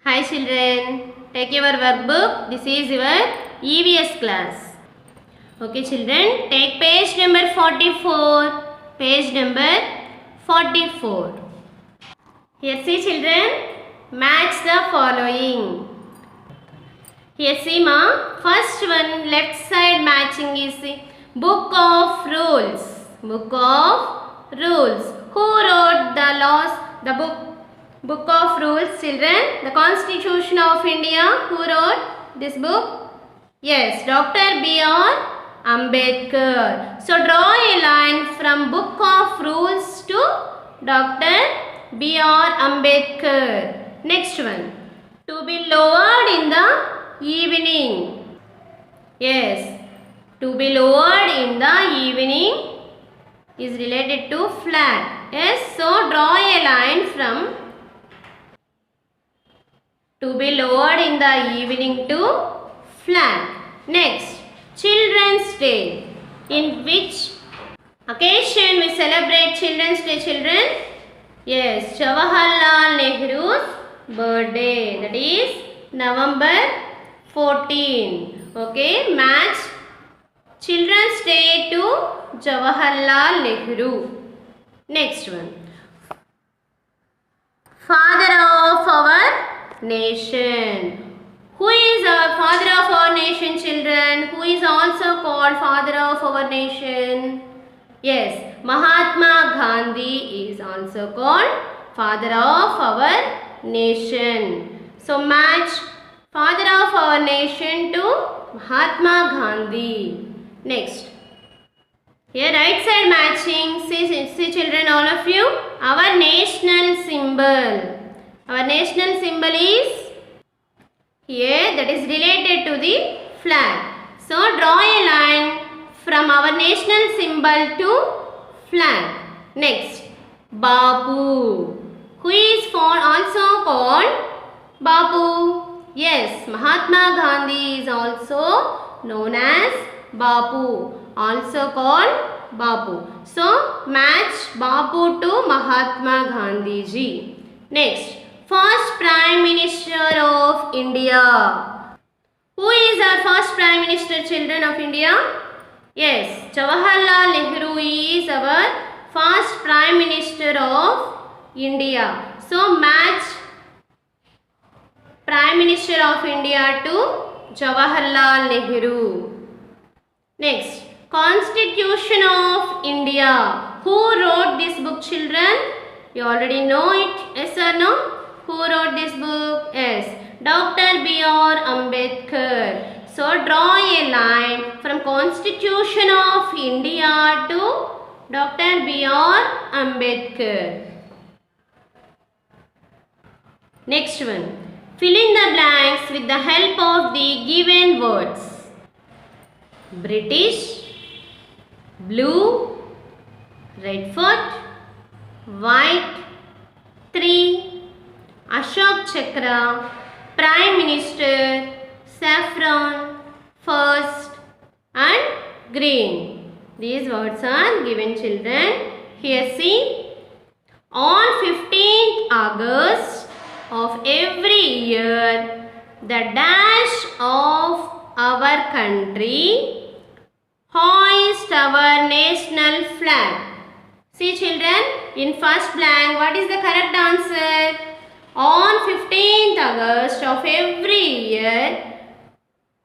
Hi children, take your workbook. This is your EVS class. Okay children, take page number 44. Page number 44. Here see children, match the following. Here see ma, first one left side matching is book of rules. Book of rules. Who wrote the laws? The book of rules children. The Constitution of India. Who wrote this book? Yes, Dr. B.R. Ambedkar. So draw a line from book of rules to Dr. B.R. Ambedkar. Next one. To be lowered in the evening. Yes, to be lowered in the evening is related to flag. Yes, so draw a line from to be lowered in the evening to flag. Next, Children's Day. In which occasion we celebrate Children's Day, children? Yes, Jawaharlal Nehru's birthday. That is November 14. Okay, match Children's Day to Jawaharlal Nehru. Next one. Father of our nation. Who is our father of our nation, children? Who is also called father of our nation? Yes, Mahatma Gandhi is also called father of our nation. So match father of our nation to Mahatma Gandhi. Next. Here right side matching. See children, all of you. Our national symbol. Our national symbol is here, that is related to the flag. So draw a line from our national symbol to flag. Next, Bapu. Who is also called Bapu? Yes, Mahatma Gandhi is also known as Bapu, also called Bapu. So match Bapu to Mahatma Gandhi ji. Next, first Prime Minister of India. Who is our first Prime Minister, children of India? Yes, Jawaharlal Nehru is our first Prime Minister of India. So match Prime Minister of India to Jawaharlal Nehru. Next, Constitution of India. Who wrote this book, children? You already know it. Yes or no? Who wrote this book? Yes, Dr. B.R. Ambedkar. So draw a line from Constitution of India to Dr. B.R. Ambedkar. Next one. Fill in the blanks with the help of the given words. British, blue, red fort, white, tree, Ashok Chakra, Prime Minister, saffron, first and green. These words are given, children. Here see, on 15th August of every year, the dash of our country hoist our national flag. See children, in first blank, what is the correct answer? On 15th August of every year,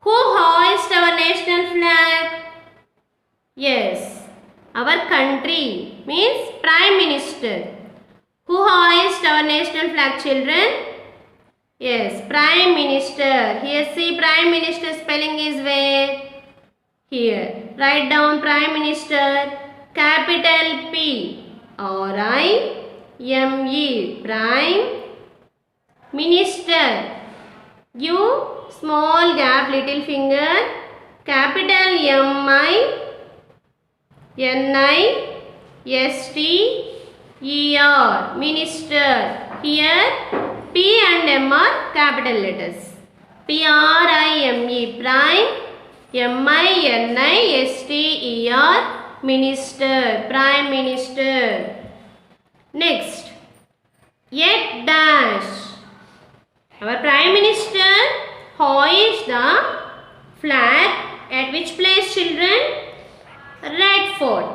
who hoists our national flag? Yes, our country means Prime Minister. Who hoists our national flag, children? Yes, Prime Minister. Here see, Prime Minister spelling is where? Here. Write down Prime Minister. Capital P or I-M-E. Prime Minister. Give small gap, little finger. Capital M-I-N-I-S-T-E-R. Minister. Here P and M are capital letters. P-R-I-M-E. Prime. M-I-N-I-S-T-E-R. Minister. Prime Minister. Next. Yet dash. Our Prime Minister hoists the flag at which place, children? Red Fort.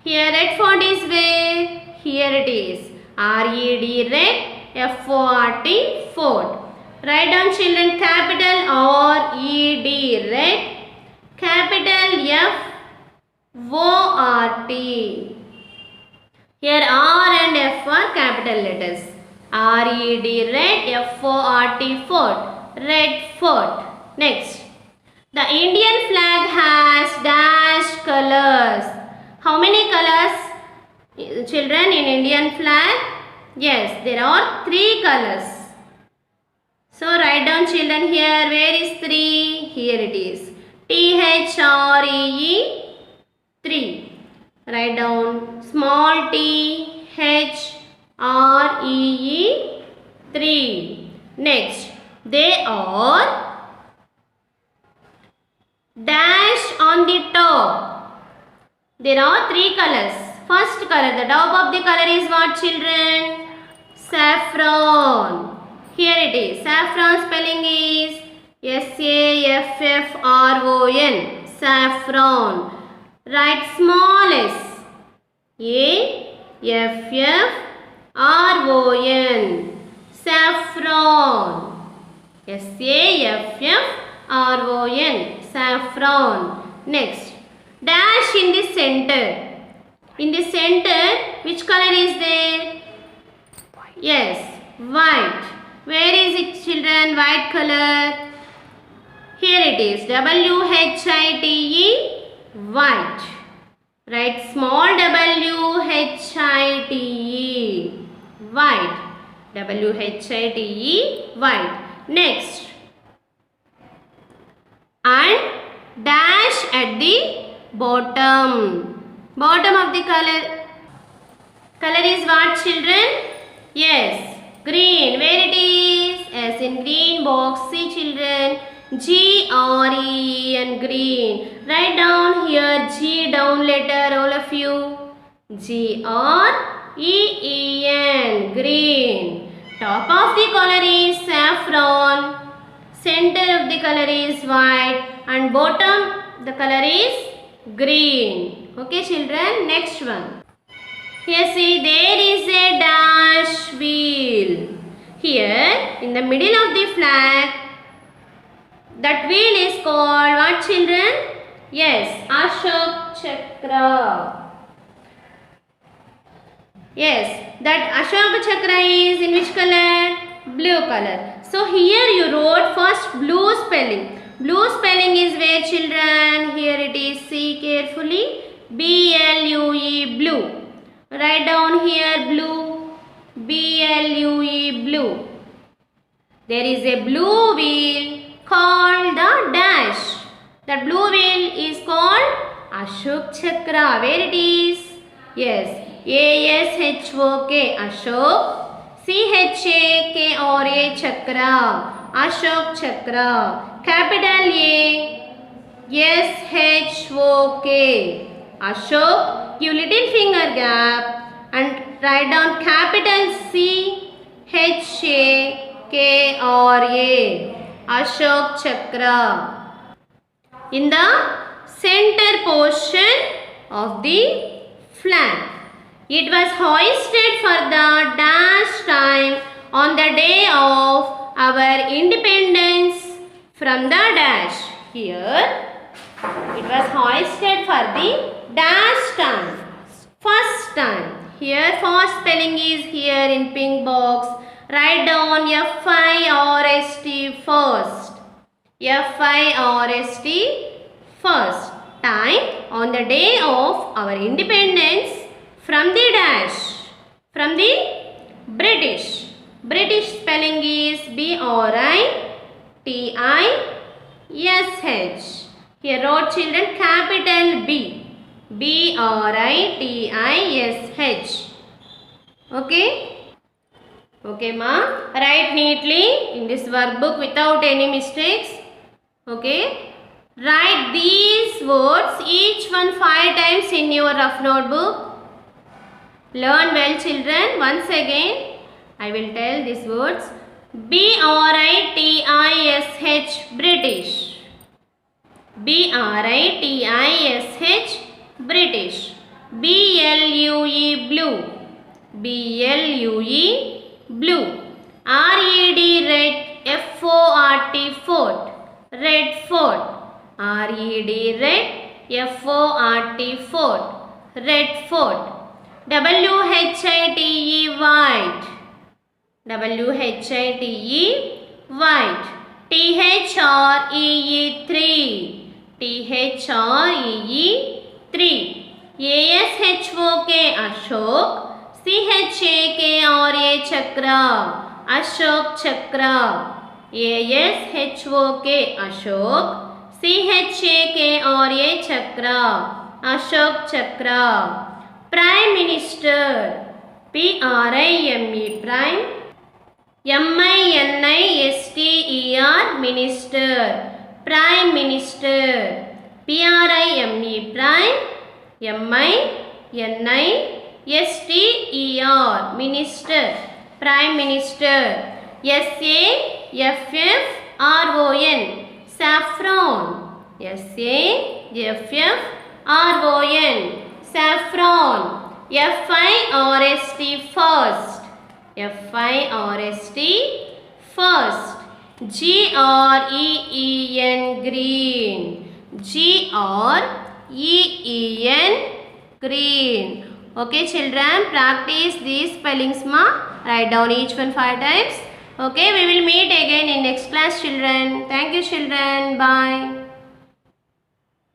Here Red Fort is where? Here it is. R-E-D, Red, F-O-R-T, Fort. Write down, children, capital R-E-D, Red, capital F-O-R-T. Here R and F are capital letters. R-E-D, Red, F-O-R-T, Fort. Red Fort. Next. The Indian flag has dash colors. How many colors, children, in Indian flag? Yes, there are 3 colors. So write down, children, here. Where is 3? Here it is. T-H-R-E-E, 3. Write down small t, h, r-e-e, 3. Next, they are dash on the top. There are 3 colors. First color, the top of the color is what, children? Saffron. Here it is. Saffron spelling is S-A-F-F-R-O-N. Saffron. Write small s. A-F-F-R-O-N. Saffron. S-A-F-F-R-O-N. Saffron. Next. Dash in the center. In the center, which color is there? Yes, white. Where is it, children? White color. Here it is. W-H-I-T-E, white. Write small W-H-I-T-E, white. W-H-I-T-E, white. Next. And dash at the bottom. Bottom of the color. Color is what, children? Yes, green. Where it is? As in green box. See, children. G-R-E-N, green. Write down here G down letter, all of you. G-R-E-E-N, green. Top of the color is saffron. Center of the color is white. And bottom the color is green. Okay, children. Next one. Here see, there is a dash wheel. Here in the middle of the flag, that wheel is called what, children? Yes, Ashok Chakra. Yes, that Ashok Chakra is in which color? Blue color. So here you wrote first blue spelling. Blue spelling is where, children? Here it is. See carefully. B-L-U-E, blue. Write down here blue. B-L-U-E, blue. There is a blue wheel called the dash. That blue wheel is called Ashok Chakra. Where it is? Yes. A-S-H-O-K. Ashok. C-H-A-K-R-A. Chakra. Ashok Chakra. Capital A. S-H-O-K. Ashok. Give little finger gap and write down capital C-H-A-K-R-A. Ashok Chakra. In the center portion of the flag. It was hoisted for the dash time on the day of our independence from the dash. Here it was hoisted for the dash time. First time. Here first spelling is here in pink box. Write down F-I-R-S-T first. F-I-R-S-T first. Time on the day of our independence from the dash. From the British. British spelling is B-R-I-T-I-S-H. Here wrote, children, capital B. B-R-I-T-I-S-H. Okay? Okay, ma. Write neatly in this workbook without any mistakes. Okay? Write these words, each one 5 times in your rough notebook. Learn well, children. Once again, I will tell these words. B-R-I-T-I-S-H, British. B-R-I-T-I-S-H, British. B-L-U-E, blue. B-L-U-E, blue. R-E-D, red. F-O-R-T, fort. Red, fort. R-E-D, red. F-O-R-T, fort. Red, fort. W-H-I-T-E, white. W-H-I-T-E, white. T-H-R-E-E, tree. T-H-R-E-E, tree. A-S-H-O-K, Ashok. C-H-A-K-R-A, chakra. Ashok, chakra. A-S-H-O-K, Ashok. C-H-A-K-R-A, chakra. Ashok, chakra. Prime Minister. P-R-I-M-E, prime. M-I-N-I-S-T-E-R, minister. Prime Minister. P-R-I-M-E, prime. M-I-N-I-S-T-E-R, minister. Prime Minister. S-A-F-F-R-O-N, saffron. S-A-F-F-R-O-N, saffron. F-I-R-S-T, first. F-I-R-S-T, first. G-R-E-E-N, green. G-R-E-E-N, green. Okay children, practice these spellings ma. Write down each one 5 times. Okay, we will meet again in next class children. Thank you children. Bye.